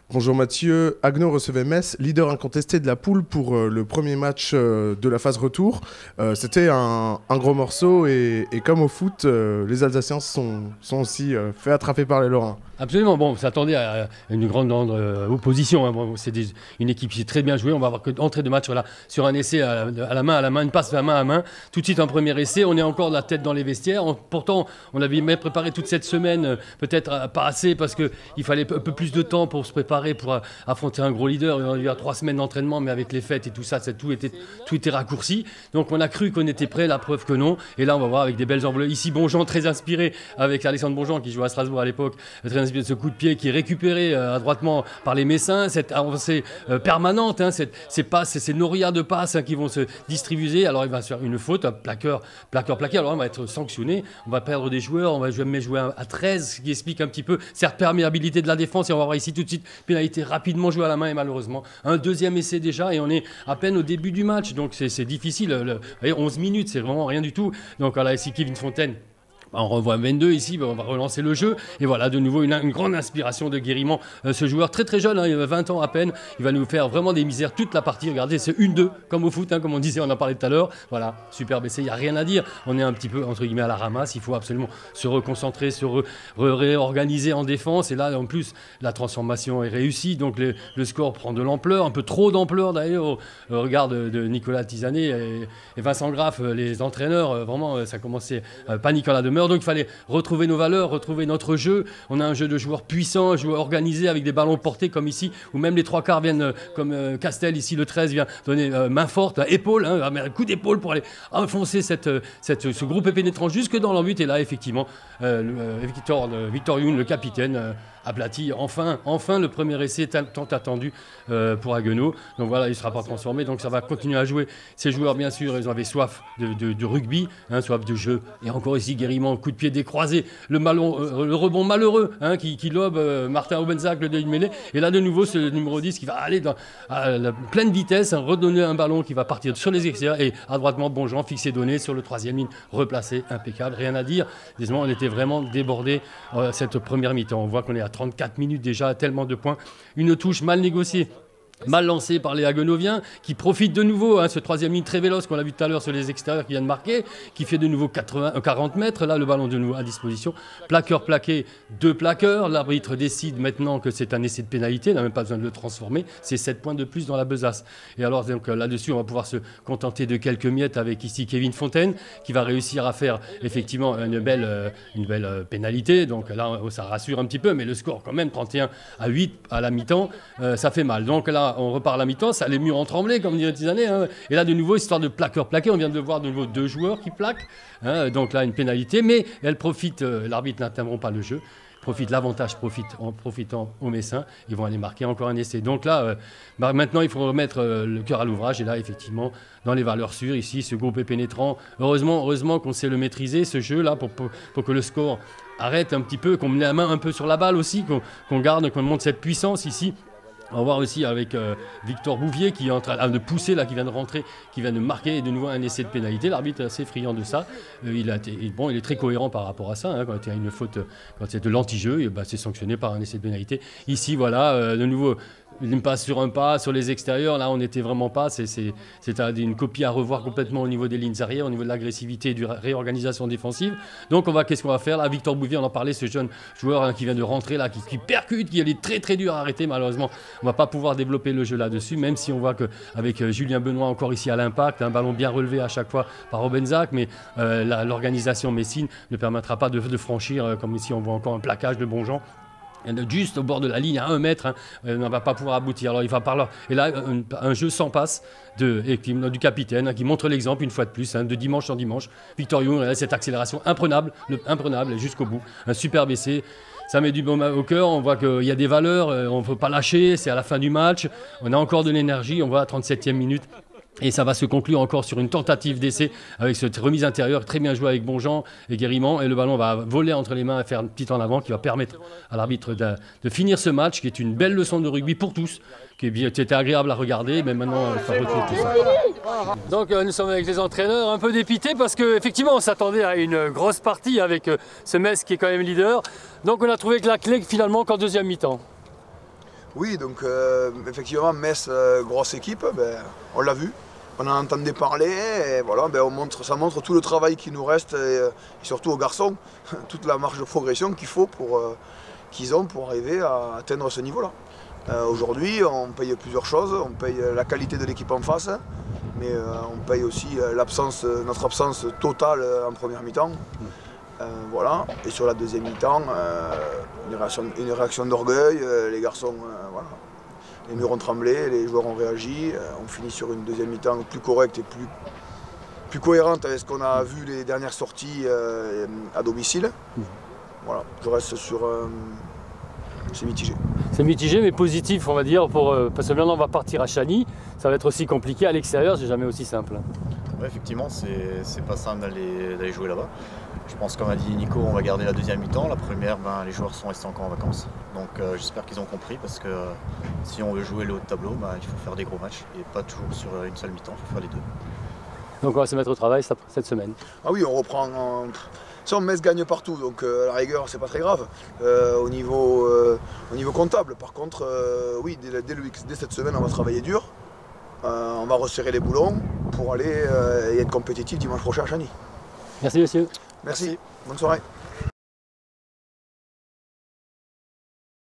Bonjour Mathieu, Haguenau recevait Metz, leader incontesté de la poule pour le premier match de la phase retour. C'était un gros morceau et comme au foot, les Alsaciens sont aussi fait attraper par les Lorrains. Absolument, bon, on s'attendait à une grande opposition. Hein. Bon, c'est une équipe qui est très bien jouée. On va avoir que entrée de match sur un essai à la main, une passe de main à main. Tout de suite, un premier essai. On est encore la tête dans les vestiaires. Pourtant, on avait même préparé toute cette semaine, peut-être pas assez parce qu'il fallait un peu plus de temps pour se préparer pour affronter un gros leader. Il y a 3 semaines d'entraînement, mais avec les fêtes et tout ça, tout était raccourci. Donc, on a cru qu'on était prêt, la preuve que non. Et là, on va voir avec des belles enveloppes. Ici, Bonjean, très inspiré avec Alexandre Bonjean qui jouait à Strasbourg à l'époque. De ce coup de pied qui est récupéré adroitement par les Messins, cette avancée permanente, hein, ces passes, ces nourrières de passes qui vont se distribuer. Alors il va se faire une faute, un plaqueur. Alors on va être sanctionné, on va perdre des joueurs, on va jamais jouer à 13, ce qui explique un petit peu cette perméabilité de la défense. Et on va voir ici tout de suite pénalité rapidement jouée à la main et malheureusement un deuxième essai déjà et on est à peine au début du match. Donc c'est difficile. 11 minutes, c'est vraiment rien du tout. Donc là ici Kevin Fontaine. On revoit 22 ici, on va relancer le jeu. Et voilà, de nouveau, une grande inspiration de Guérimont. Ce joueur très très jeune, hein, il a 20 ans à peine. Il va nous faire vraiment des misères toute la partie. Regardez, c'est 1-2, comme au foot, hein, comme on disait, on en parlait tout à l'heure. Voilà, superbe essai, il n'y a rien à dire. On est un petit peu, entre guillemets, à la ramasse. Il faut absolument se reconcentrer, se réorganiser en défense. Et là, en plus, la transformation est réussie. Donc le score prend de l'ampleur, un peu trop d'ampleur d'ailleurs, au regard de Nicolas Tisanet et Vincent Graff, les entraîneurs. Vraiment, ça commençait panique en la demeure. Donc il fallait retrouver nos valeurs, retrouver notre jeu. On a un jeu de joueurs puissants, un jeu organisé avec des ballons portés comme ici, où même les 3/4 viennent, comme Castel ici, le 13 vient donner main forte, épaule, un coup d'épaule pour aller enfoncer ce groupe pénétrant jusque dans leur but. Et là, effectivement, Victor Youn, le capitaine, aplati enfin le premier essai tant attendu pour Haguenau. Donc voilà, il ne sera pas transformé, donc ça va continuer à jouer. Ces joueurs, bien sûr, ils avaient soif de rugby, hein, soif de jeu. Et encore ici, Guérimont, coup de pied décroisé, le rebond malheureux qui lobe Martin Aubenzac, le demi-mêlée. Et là, de nouveau, ce numéro 10 qui va aller à la pleine vitesse, redonner un ballon qui va partir sur les extérieurs. Et à droitement, Bonjean, fixé donné sur le 3e ligne, replacé, impeccable, rien à dire. Disons, on était vraiment débordé cette première mi-temps. On voit qu'on est à 34 minutes déjà, tellement de points. Une touche mal négociée. Mal lancé par les Haguenoviens qui profitent de nouveau, ce 3e ligne très véloce qu'on l'a vu tout à l'heure sur les extérieurs qui vient de marquer, qui fait de nouveau 40 mètres, là le ballon de nouveau à disposition, plaqueur plaqué, 2 plaqueurs, l'arbitre décide maintenant que c'est un essai de pénalité, il n'a même pas besoin de le transformer, c'est 7 points de plus dans la besace. Et alors donc là-dessus on va pouvoir se contenter de quelques miettes avec ici Kevin Fontaine qui va réussir à faire effectivement une belle pénalité, donc là ça rassure un petit peu, mais le score quand même 31-8 à la mi-temps, ça fait mal. Donc là on repart à la mi-temps, ça les murs ont tremblé, comme dirait Tisanet. Hein. Et là, de nouveau, histoire de plaqueur plaqué, on vient de voir de nouveau 2 joueurs qui plaquent. Hein. Donc là, une pénalité, mais elle profite, l'arbitre n'interrompt pas le jeu. L'avantage profite en profitant aux Messins. Ils vont aller marquer encore un essai. Donc là, maintenant, il faut remettre le cœur à l'ouvrage. Et là, effectivement, dans les valeurs sûres, ici, ce groupe est pénétrant. Heureusement qu'on sait le maîtriser, ce jeu-là, pour que le score arrête un petit peu, qu'on mette la main un peu sur la balle aussi, qu'on garde, qu'on monte cette puissance ici. On va voir aussi avec Victor Bouvier qui est en train de pousser, là, qui vient de rentrer, qui vient de marquer de nouveau un essai de pénalité. L'arbitre est assez friand de ça. Il est très cohérent par rapport à ça. Hein, quand il y a une faute, quand c'est de l'anti-jeu, c'est sanctionné par un essai de pénalité. Ici, voilà, de nouveau, une passe sur un pas, sur les extérieurs. Là, on n'était vraiment pas. C'est une copie à revoir complètement au niveau des lignes arrière, au niveau de l'agressivité et de la réorganisation défensive. Donc, qu'est-ce qu'on va faire là? Victor Bouvier, on en parlait, ce jeune joueur qui vient de rentrer, là, qui percute, qui est très très dur à arrêter, malheureusement. On ne va pas pouvoir développer le jeu là-dessus, même si on voit qu'avec Julien Benoît encore ici à l'impact, un ballon bien relevé à chaque fois par Aubenzac, mais l'organisation Messine ne permettra pas de franchir, comme ici on voit encore un plaquage de Bonjean. Juste au bord de la ligne, à 1 mètre, on ne va pas pouvoir aboutir. Alors il va par là. Et là, un jeu sans passe du capitaine qui montre l'exemple une fois de plus, de dimanche en dimanche. Victor Youn, cette accélération imprenable jusqu'au bout. Un superbe essai. Ça met du baume au cœur, on voit qu'il y a des valeurs, on ne peut pas lâcher, c'est à la fin du match, on a encore de l'énergie, on voit à la 37e minute. Et ça va se conclure encore sur une tentative d'essai avec cette remise intérieure très bien jouée avec Bonjean et Guérimont. Et le ballon va voler entre les mains et faire un petit en avant qui va permettre à l'arbitre de finir ce match qui est une belle leçon de rugby pour tous, qui était agréable à regarder. Mais maintenant, ça retrouve tout ça. Donc nous sommes avec les entraîneurs un peu dépités parce qu'effectivement on s'attendait à une grosse partie avec ce Metz qui est quand même leader. Donc on a trouvé que la clé finalement qu'en deuxième mi-temps. Oui, donc effectivement, Metz, grosse équipe, on l'a vu. On en entendait parler et voilà, ça montre tout le travail qui nous reste et surtout aux garçons, toute la marge de progression qu'ils ont pour arriver à atteindre ce niveau-là. Aujourd'hui, on paye plusieurs choses, on paye la qualité de l'équipe en face, mais on paye aussi notre absence totale en première mi-temps. Voilà. Et sur la deuxième mi-temps, une réaction d'orgueil, les garçons, voilà. Les murs ont tremblé, les joueurs ont réagi, on finit sur une deuxième mi-temps plus correcte et plus cohérente avec ce qu'on a vu les dernières sorties à domicile. Voilà, je reste sur... c'est mitigé. C'est mitigé mais positif on va dire, parce que maintenant on va partir à Chagny, ça va être aussi compliqué à l'extérieur, c'est jamais aussi simple. Ouais, effectivement, c'est pas simple d'aller jouer là-bas. Je pense, comme a dit Nico, on va garder la deuxième mi-temps. La première, les joueurs sont restés encore en vacances. Donc j'espère qu'ils ont compris parce que si on veut jouer le haut de tableau, il faut faire des gros matchs et pas toujours sur une seule mi-temps, il faut faire les deux. Donc on va se mettre au travail cette semaine. Ah oui, on reprend. Metz gagne partout, donc à la rigueur, c'est pas très grave. Au niveau comptable, par contre, oui, dès cette semaine, on va travailler dur. On va resserrer les boulons pour aller et être compétitif dimanche prochain à Chagny. Merci monsieur. Merci. Bonne soirée.